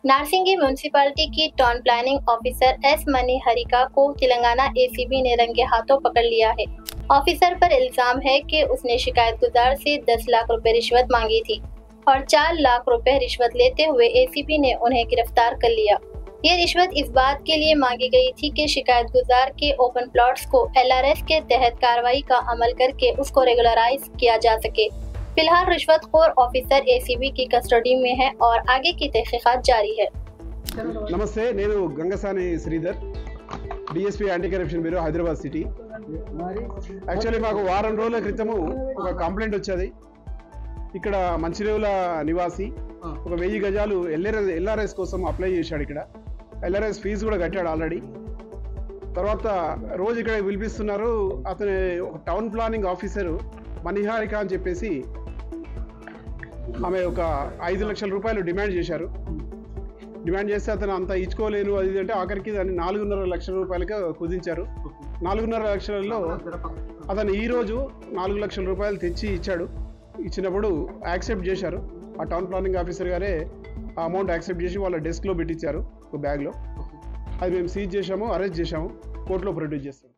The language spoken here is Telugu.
नारसिंगी म्यूनिसिपैलिटी की town planning officer S money Harika को तेलंगाना एसीबी ने रंगे हाथों पकड़ लिया है। ऑफिसर पर इल्जाम है कि उसने शिकायतगुजार से 10 लाख रुपए रिश्वत मांगी थी और 4 लाख रुपए रिश्वत लेते हुए एसीबी ने उन्हें गिरफ्तार कर लिया। ये रिश्वत इस बात के लिए मांगी गई थी कि शिकायतगुजार के ओपन प्लॉट्स को एलआरएस के तहत कार्रवाई का अमल करके उसको रेगुलराइज किया जा सके। फिलहाल रिश्वतखोर ऑफिसर एसीबी की कस्टडी में है और आगे की तहकीकात जारी है। नमस्ते, नेनु Gangasani Sridhar, DSP anti corruption bureau Hyderabad city. Actually మాకు వారం రోజుల క్రితము ఒక కంప్లైంట్ వచ్చేది। ఇక్కడ మంచిరేవుల నివాసి ఒక 1000 గజాలు ఎల్ఆర్ఎస్ కోసం అప్లై చేశాడు। ఇక్కడ ఎల్ఆర్ఎస్ ఫీజు కూడా కట్టాడు ఆల్రెడీ। తర్వాత రోజు ఇక్కడ పిలిపిస్తున్నారు। అతను ఒక టౌన్ ప్లానింగ్ ఆఫీసర్ మణిహారిక అని చెప్పేసి ఆమె ఒక 5 లక్షల రూపాయలు డిమాండ్ చేశారు। డిమాండ్ చేస్తే అతను అంత ఇచ్చుకోలేను అది అంటే ఆఖరికి దాన్ని 4.5 లక్షల రూపాయలుగా కుదించారు। 4.5 లక్షలలో అతను ఈరోజు 4 లక్షల రూపాయలు తెచ్చి ఇచ్చాడు। ఇచ్చినప్పుడు యాక్సెప్ట్ చేశారు। ఆ టౌన్ ప్లానింగ్ ఆఫీసర్ గారే ఆ అమౌంట్ యాక్సెప్ట్ చేసి వాళ్ళ డెస్క్లో పెట్టించారు, ఒక బ్యాగ్లో। అది మేము సీజ్ చేసాము, అరెస్ట్ చేసాము, కోర్టులో ప్రొడ్యూస్ చేస్తాము।